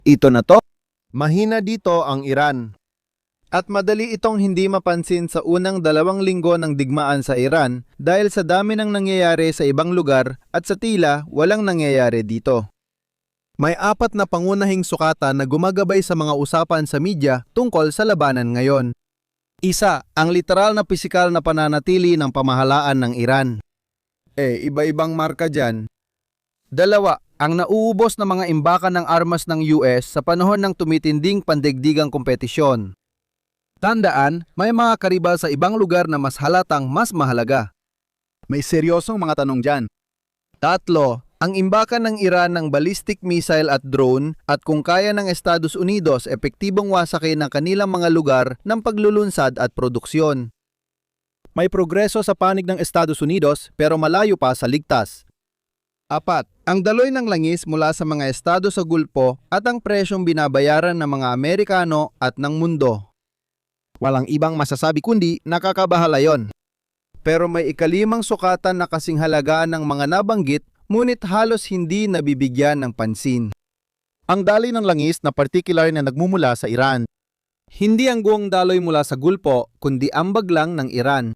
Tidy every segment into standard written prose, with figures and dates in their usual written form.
Ito na to. Mahina dito ang Iran. At madali itong hindi mapansin sa unang 2 linggo ng digmaan sa Iran dahil sa dami ng nangyayari sa ibang lugar at sa tila walang nangyayari dito. May 4 na pangunahing sukatan na gumagabay sa mga usapan sa media tungkol sa labanan ngayon. Isa, ang literal na pisikal na pananatili ng pamahalaan ng Iran. Iba-ibang marka dyan. 2, ang nauubos na mga imbakan ng armas ng US sa panahon ng tumitinding pandaigdigang kompetisyon. Tandaan, may mga karibal sa ibang lugar na mas halatang mas mahalaga. May seryosong mga tanong dyan. 3, ang imbakan ng Iran ng ballistic missile at drone at kung kaya ng Estados Unidos epektibong wasakin ang kanilang mga lugar ng paglulunsad at produksyon. May progreso sa panig ng Estados Unidos pero malayo pa sa ligtas. 4, ang daloy ng langis mula sa mga estado sa Gulpo at ang presyong binabayaran ng mga Amerikano at ng mundo. Walang ibang masasabi kundi nakakabahala yon. Pero may 5 sukatan na kasing halagaan ng mga nabanggit ngunit halos hindi nabibigyan ng pansin. Ang daloy ng langis na partikular na nagmumula sa Iran. Hindi ang buong daloy mula sa Gulpo kundi ambag lang ng Iran.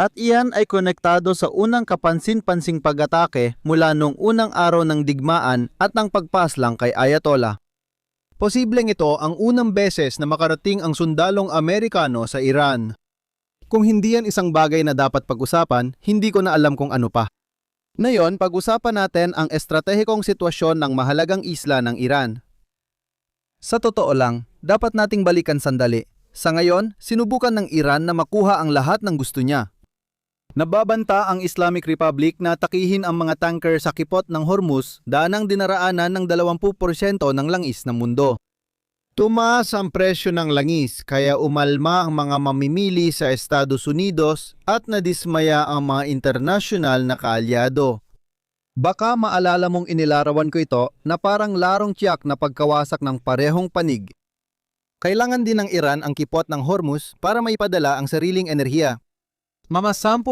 At iyan ay konektado sa unang kapansin-pansing pag-atake mula noong unang araw ng digmaan at ng pagpaslang kay Ayatollah. Posibleng ito ang unang beses na makarating ang sundalong Amerikano sa Iran. Kung hindi yan isang bagay na dapat pag-usapan, hindi ko na alam kung ano pa. Ngayon, pag-usapan natin ang estratehikong sitwasyon ng mahalagang isla ng Iran. Sa totoo lang, dapat nating balikan sandali. Sa ngayon, sinubukan ng Iran na makuha ang lahat ng gusto niya. Nababanta ang Islamic Republic na takihin ang mga tanker sa kipot ng Hormuz daan ang dinaraanan ng 20% ng langis ng mundo. Tumaas ang presyo ng langis kaya umalma ang mga mamimili sa Estados Unidos at nadismaya ang mga internasyonal na kaalyado. Baka maalala mong inilarawan ko ito na parang larong tiyak na pagkawasak ng parehong panig. Kailangan din ng Iran ang kipot ng Hormuz para maipadala ang sariling enerhiya. Mama 10%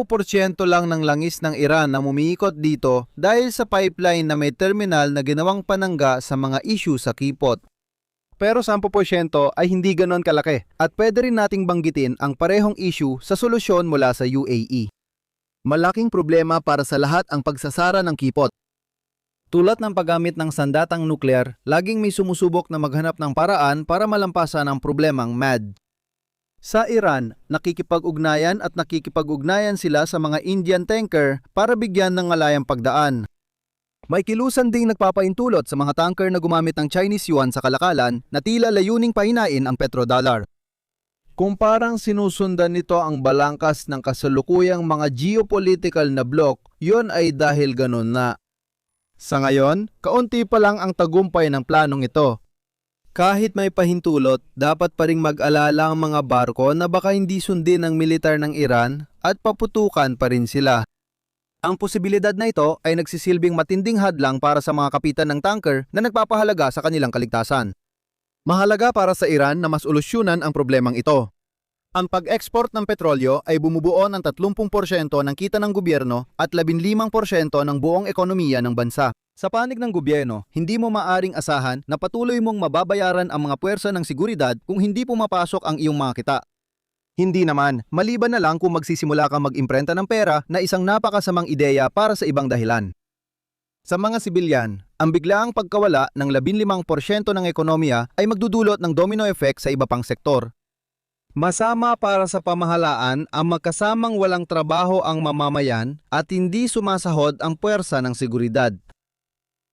lang ng langis ng Iran na umiikot dito dahil sa pipeline na may terminal na ginawang panangga sa mga issue sa kipot. Pero 10% ay hindi ganon kalaki at pwede rin nating banggitin ang parehong issue sa solusyon mula sa UAE. Malaking problema para sa lahat ang pagsasara ng kipot. Tulad ng paggamit ng sandatang nuklear, laging may sumusubok na maghanap ng paraan para malampasan ang problemang MAD. Sa Iran, nakikipag-ugnayan sila sa mga Indian tanker para bigyan ng malayang pagdaan. May kilusan ding nagpapaintulot sa mga tanker na gumamit ng Chinese yuan sa kalakalan na tila layuning pahinain ang petrodollar. Kung parang sinusundan nito ang balangkas ng kasalukuyang mga geopolitical na bloc, yon ay dahil ganun na. Sa ngayon, kaunti pa lang ang tagumpay ng planong ito. Kahit may pahintulot, dapat pa ring mag-alala ang mga barko na baka hindi sundin ng militar ng Iran at paputukan pa rin sila. Ang posibilidad na ito ay nagsisilbing matinding hadlang para sa mga kapitan ng tanker na nagpapahalaga sa kanilang kaligtasan. Mahalaga para sa Iran na mas solusyonan ang problemang ito. Ang pag-export ng petrolyo ay bumubuo ng 30% ng kita ng gobyerno at 15% ng buong ekonomiya ng bansa. Sa panig ng gobyerno, hindi mo maaring asahan na patuloy mong mababayaran ang mga puwersa ng seguridad kung hindi pumapasok ang iyong mga kita. Hindi naman, maliban na lang kung magsisimula kang mag-imprenta ng pera na isang napakasamang ideya para sa ibang dahilan. Sa mga sibilyan, ang biglaang pagkawala ng 15% ng ekonomiya ay magdudulot ng domino effect sa iba pang sektor. Masama para sa pamahalaan ang magkasamang walang trabaho ang mamamayan at hindi sumasahod ang puwersa ng seguridad.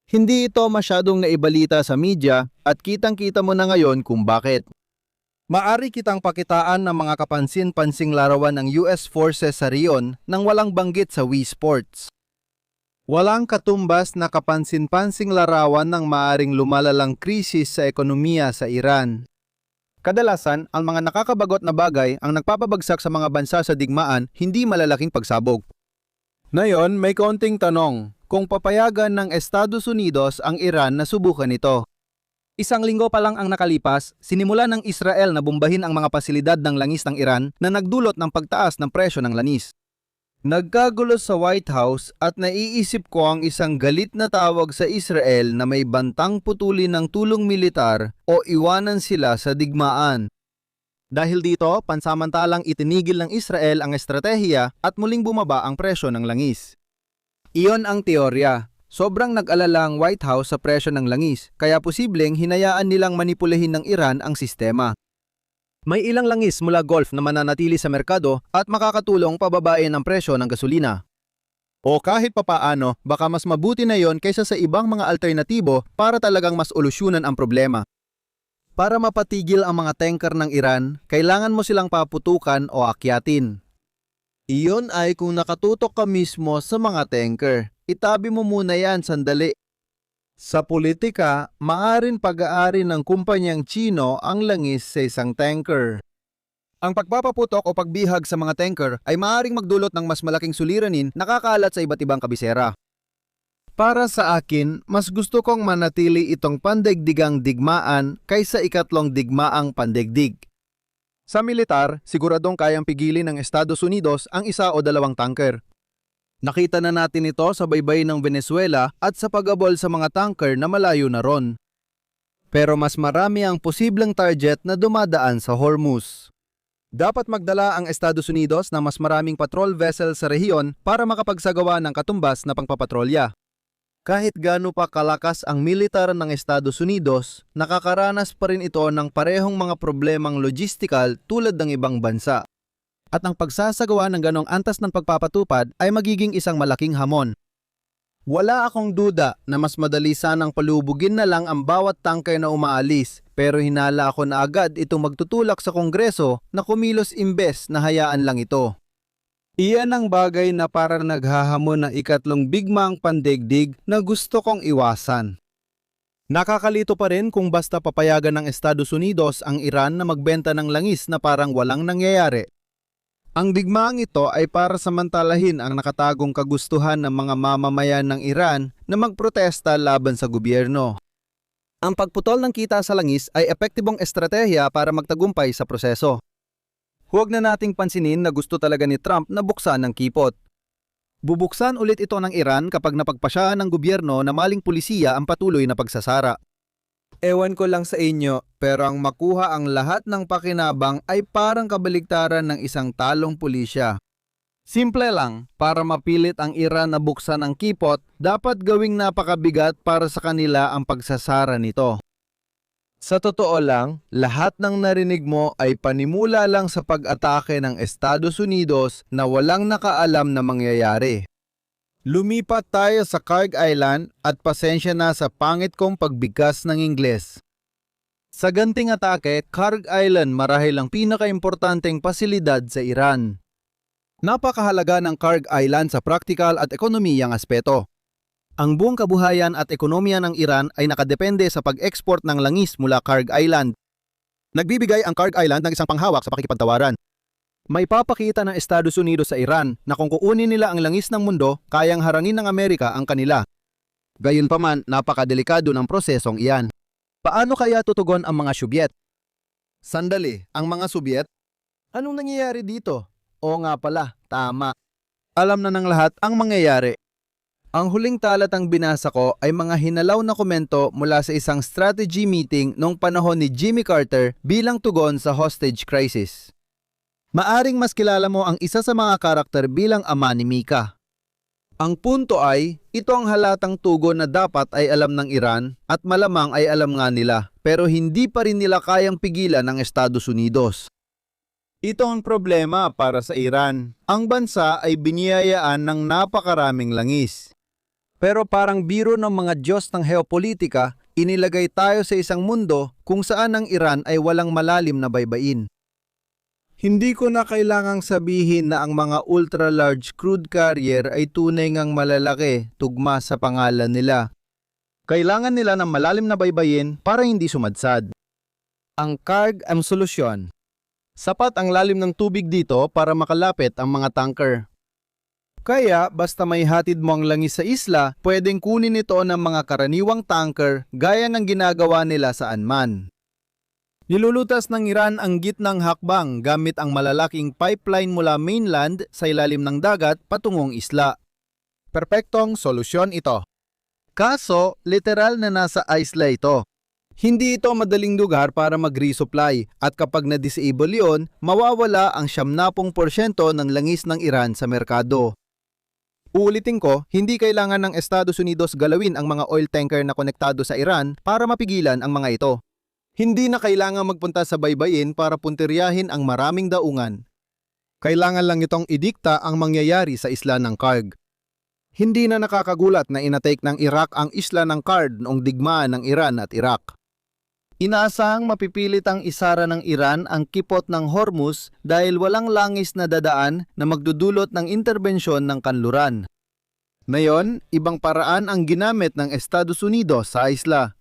Hindi ito masyadong naibalita sa media at kitang-kita mo na ngayon kung bakit. Maari kitang pakitaan ng mga kapansin-pansing larawan ng US forces sa riyon nang walang banggit sa Wii Sports. Walang katumbas na kapansin-pansing larawan ng maaring lumalalang krisis sa ekonomiya sa Iran. Kadalasan, ang mga nakakabagot na bagay ang nagpapabagsak sa mga bansa sa digmaan, hindi malalaking pagsabog. Ngayon, may kaunting tanong, kung papayagan ng Estados Unidos ang Iran na subukan ito. 1 linggo pa lang ang nakalipas, sinimula ng Israel na bombahin ang mga pasilidad ng langis ng Iran na nagdulot ng pagtaas ng presyo ng langis. Nagkagulo sa White House at naiisip ko ang isang galit na tawag sa Israel na may bantang putulin ng tulong militar o iwanan sila sa digmaan. Dahil dito, pansamantalang itinigil ng Israel ang estratehiya at muling bumaba ang presyo ng langis. Iyon ang teorya. Sobrang nag-alala ang White House sa presyo ng langis, kaya posibleng hinayaan nilang manipulahin ng Iran ang sistema. May ilang langis mula Gulf na mananatili sa merkado at makakatulong pababain ang presyo ng gasolina. O kahit papaano, baka mas mabuti na yon kaysa sa ibang mga alternatibo para talagang mas olusyunan ang problema. Para mapatigil ang mga tanker ng Iran, kailangan mo silang paputukan o akyatin. Iyon ay kung nakatutok ka mismo sa mga tanker. Itabi mo muna yan sandali. Sa politika, maaring pag-aari ng kumpanyang Chino ang langis sa isang tanker. Ang pagpapaputok o pagbihag sa mga tanker ay maaaring magdulot ng mas malaking suliranin na kakalat sa iba't ibang kabisera. Para sa akin, mas gusto kong manatili itong pandaigdigang digmaan kaysa ikatlong digmaang pandaigdig. Sa militar, siguradong kayang pigilin ng Estados Unidos ang isa o dalawang tanker. Nakita na natin ito sa baybay ng Venezuela at sa pag-abol sa mga tanker na malayo na ron. Pero mas marami ang posibleng target na dumadaan sa Hormuz. Dapat magdala ang Estados Unidos ng mas maraming patrol vessel sa rehiyon para makapagsagawa ng katumbas na pangpapatrolya. Kahit gaano pa kalakas ang militar ng Estados Unidos, nakakaranas pa rin ito ng parehong mga problemang logistical tulad ng ibang bansa. At ang pagsasagawa ng ganong antas ng pagpapatupad ay magiging isang malaking hamon. Wala akong duda na mas madali sanang palubugin na lang ang bawat tanker na umaalis, pero hinala ako na agad itong magtutulak sa Kongreso na kumilos imbes na hayaan lang ito. Iyan ang bagay na parang naghahamon ng ikatlong bigmaang pandaigdig na gusto kong iwasan. Nakakalito pa rin kung basta papayagan ng Estados Unidos ang Iran na magbenta ng langis na parang walang nangyayari. Ang digmaang ito ay para samantalahin ang nakatagong kagustuhan ng mga mamamayan ng Iran na magprotesta laban sa gobyerno. Ang pagputol ng kita sa langis ay epektibong estratehiya para magtagumpay sa proseso. Huwag na nating pansinin na gusto talaga ni Trump na buksan ng kipot. Bubuksan ulit ito ng Iran kapag napagpasyahan ng gobyerno na maling pulisiya ang patuloy na pagsasara. Ewan ko lang sa inyo, pero ang makuha ang lahat ng pakinabang ay parang kabaligtaran ng isang talong pulisya. Simple lang, para mapilit ang Iran na buksan ang kipot, dapat gawing napakabigat para sa kanila ang pagsasara nito. Sa totoo lang, lahat ng narinig mo ay panimula lang sa pag-atake ng Estados Unidos na walang nakaalam na mangyayari. Lumipat tayo sa Kharg Island at pasensya na sa pangit kong pagbigkas ng Ingles. Sa ganting atake, Kharg Island marahil ang pinakaimportanteng pasilidad sa Iran. Napakahalaga ng Kharg Island sa praktikal at ekonomiyang aspeto. Ang buong kabuhayan at ekonomiya ng Iran ay nakadepende sa pag-export ng langis mula Kharg Island. Nagbibigay ang Kharg Island ng isang panghawak sa pakikipagtawaran. May papakita ng Estados Unidos sa Iran na kung kukunin nila ang langis ng mundo, kayang harangin ng Amerika ang kanila. Gayunpaman, napakadelikado ng prosesong iyan. Paano kaya tutugon ang mga Sobyet? Sandali, ang mga Sobyet? Anong nangyayari dito? Oo nga pala, tama. Alam na ng lahat ang mangyayari. Ang huling talatang binasa ko ay mga hinalaw na komento mula sa isang strategy meeting noong panahon ni Jimmy Carter bilang tugon sa hostage crisis. Maaring mas kilala mo ang isa sa mga karakter bilang ama ni Mika. Ang punto ay, ito ang halatang tugon na dapat ay alam ng Iran at malamang ay alam nga nila, pero hindi pa rin nila kayang pigilan ng Estados Unidos. Ito ang problema para sa Iran. Ang bansa ay biniyayaan ng napakaraming langis. Pero parang biro ng mga Diyos ng geopolitika, inilagay tayo sa isang mundo kung saan ang Iran ay walang malalim na baybayin. Hindi ko na kailangang sabihin na ang mga ultra-large crude carrier ay tunay ngang malalaki tugma sa pangalan nila. Kailangan nila ng malalim na baybayin para hindi sumadsad. Ang Kharg ang solusyon. Sapat ang lalim ng tubig dito para makalapit ang mga tanker. Kaya basta may hatid mo ang langis sa isla, pwedeng kunin ito ng mga karaniwang tanker gaya ng ginagawa nila saan man. Nilulutas ng Iran ang gitnang hakbang gamit ang malalaking pipeline mula mainland sa ilalim ng dagat patungong isla. Perpektong solusyon ito. Kaso, literal na nasa isla ito. Hindi ito madaling lugar para mag-resupply at kapag na-disable yon, mawawala ang 70% ng langis ng Iran sa merkado. Uulitin ko, hindi kailangan ng Estados Unidos galawin ang mga oil tanker na konektado sa Iran para mapigilan ang mga ito. Hindi na kailangan magpunta sa baybayin para puntiryahin ang maraming daungan. Kailangan lang itong idikta ang mangyayari sa isla ng Karg. Hindi na nakakagulat na inatake ng Iraq ang isla ng Karg noong digmaan ng Iran at Iraq. Inaasahang mapipilit ang isara ng Iran ang kipot ng Hormuz dahil walang langis na dadaan na magdudulot ng interbensyon ng kanluran. Ngayon, ibang paraan ang ginamit ng Estados Unidos sa isla.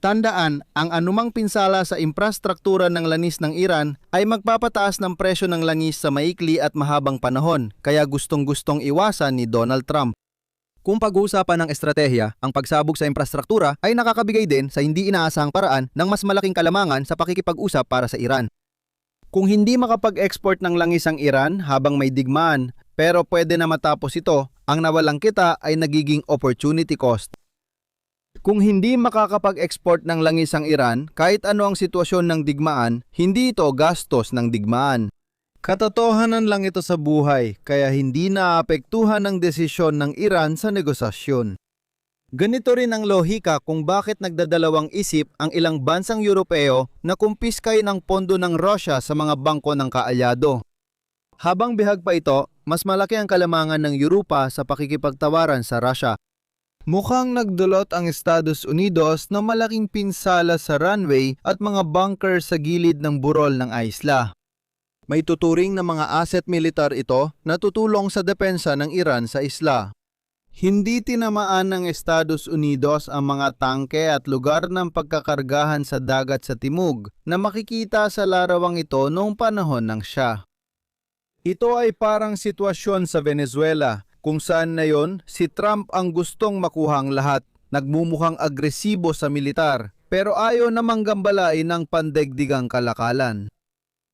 Tandaan, ang anumang pinsala sa infrastruktura ng langis ng Iran ay magpapataas ng presyo ng langis sa maikli at mahabang panahon, kaya gustong-gustong iwasan ni Donald Trump. Kung pag-uusapan ng estratehiya, ang pagsabog sa infrastruktura ay nakakabigay din sa hindi inaasahang paraan ng mas malaking kalamangan sa pakikipag-usap para sa Iran. Kung hindi makapag-export ng langis ang Iran habang may digmaan, pero pwede na matapos ito, ang nawalang kita ay nagiging opportunity cost. Kung hindi makakapag-export ng langis ang Iran, kahit ano ang sitwasyon ng digmaan, hindi ito gastos ng digmaan. Katotohanan lang ito sa buhay, kaya hindi naapektuhan ang desisyon ng Iran sa negosasyon. Ganito rin ang lohika kung bakit nagdadalawang isip ang ilang bansang Europeo na kumpiskay ng pondo ng Russia sa mga bangko ng kaalyado. Habang bihag pa ito, mas malaki ang kalamangan ng Europa sa pakikipagtawaran sa Russia. Mukhang nagdulot ang Estados Unidos ng malaking pinsala sa runway at mga bunker sa gilid ng burol ng isla. May tuturing na mga asset militar ito na tutulong sa depensa ng Iran sa isla. Hindi tinamaan ng Estados Unidos ang mga tangke at lugar ng pagkakargahan sa dagat sa timog na makikita sa larawang ito noong panahon ng Shah. Ito ay parang sitwasyon sa Venezuela, kung saan na yon si Trump ang gustong makuha ang lahat, nagmumukhang agresibo sa militar, pero ayaw namang gambalain ng pandaigdigang kalakalan.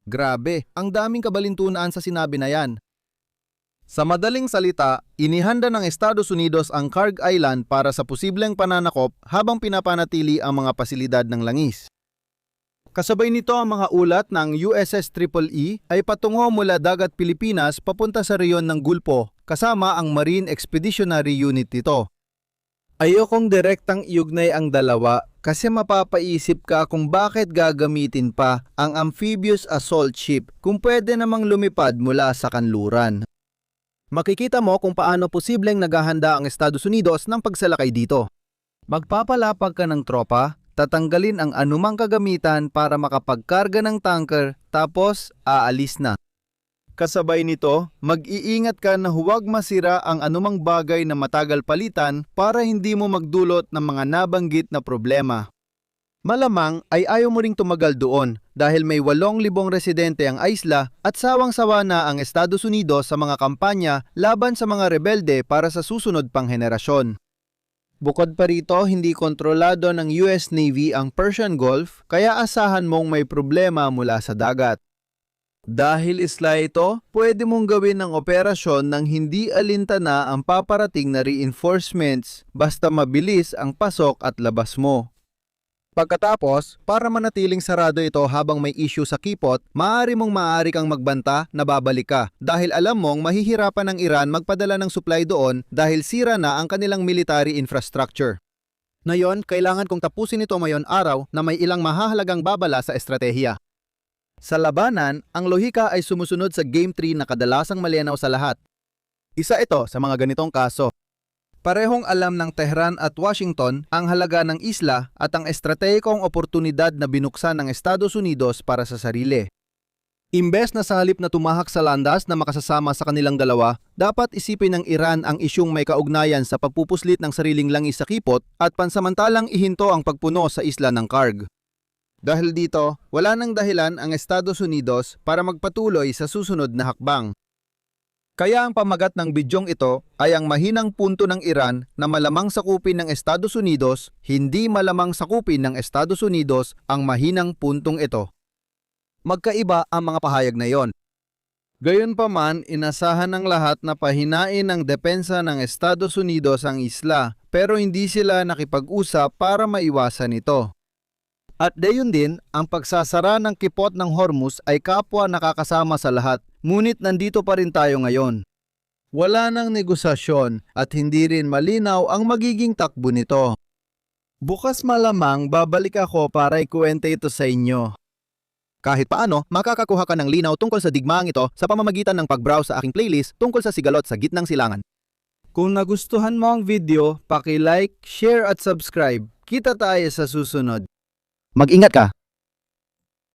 Grabe, ang daming kabalintunaan sa sinabi na yan. Sa madaling salita, inihanda ng Estados Unidos ang Karg Island para sa posibleng pananakop habang pinapanatili ang mga pasilidad ng langis. Kasabay nito ang mga ulat ng USS EEE ay patungo mula dagat Pilipinas papunta sa reyon ng Gulpo, kasama ang Marine Expeditionary Unit nito. Ayokong direktang iugnay ang dalawa kasi mapapaisip ka kung bakit gagamitin pa ang amphibious assault ship kung pwede namang lumipad mula sa kanluran. Makikita mo kung paano posibleng naghahanda ang Estados Unidos ng pagsalakay dito. Magpapalapag ka ng tropa, tatanggalin ang anumang kagamitan para makapagkarga ng tanker tapos aalis na. Kasabay nito, mag-iingat ka na huwag masira ang anumang bagay na matagal palitan para hindi mo magdulot ng mga nabanggit na problema. Malamang ay ayaw mo ring tumagal doon dahil may 8,000 residente ang isla at sawang-sawa na ang Estados Unidos sa mga kampanya laban sa mga rebelde para sa susunod pang henerasyon. Bukod pa rito, hindi kontrolado ng US Navy ang Persian Gulf kaya asahan mong may problema mula sa dagat. Dahil isla ito, pwede mong gawin ang operasyon ng hindi alintana ang paparating na reinforcements basta mabilis ang pasok at labas mo. Pagkatapos, para manatiling sarado ito habang may issue sa kipot, maaari kang magbanta na babalik ka dahil alam mong mahihirapan ng Iran magpadala ng supply doon dahil sira na ang kanilang military infrastructure. Ngayon, kailangan kong tapusin ito mayon araw na may ilang mahahalagang babala sa estratehiya. Sa labanan, ang lohika ay sumusunod sa Game 3 na kadalasang malinaw sa lahat. Isa ito sa mga ganitong kaso. Parehong alam ng Tehran at Washington ang halaga ng isla at ang estratehikong oportunidad na binuksan ng Estados Unidos para sa sarili. Imbes na sa halip na tumahak sa landas na makasasama sa kanilang dalawa, dapat isipin ng Iran ang isyung may kaugnayan sa pagpupuslit ng sariling langis sa kipot at pansamantalang ihinto ang pagpuno sa isla ng Karg. Dahil dito, wala nang dahilan ang Estados Unidos para magpatuloy sa susunod na hakbang. Kaya ang pamagat ng bidyong ito ay ang mahinang punto ng Iran na malamang sakupin ng Estados Unidos, hindi malamang sakupin ng Estados Unidos ang mahinang puntong ito. Magkaiba ang mga pahayag na iyon. Gayunpaman, inasahan ng lahat na pahinain ng depensa ng Estados Unidos ang isla, pero hindi sila nakipag-usap para maiwasan ito. At gayon din, ang pagsasara ng kipot ng Hormuz ay kapwa nakakasama sa lahat, ngunit nandito pa rin tayo ngayon. Wala nang negosasyon at hindi rin malinaw ang magiging takbo nito. Bukas malamang babalik ako para ikuwente ito sa inyo. Kahit paano, makakakuha ka ng linaw tungkol sa digmaang ito sa pamamagitan ng pag-browse sa aking playlist tungkol sa sigalot sa gitnang silangan. Kung nagustuhan mo ang video, paki-like, share at subscribe. Kita tayo sa susunod. Mag-ingat ka!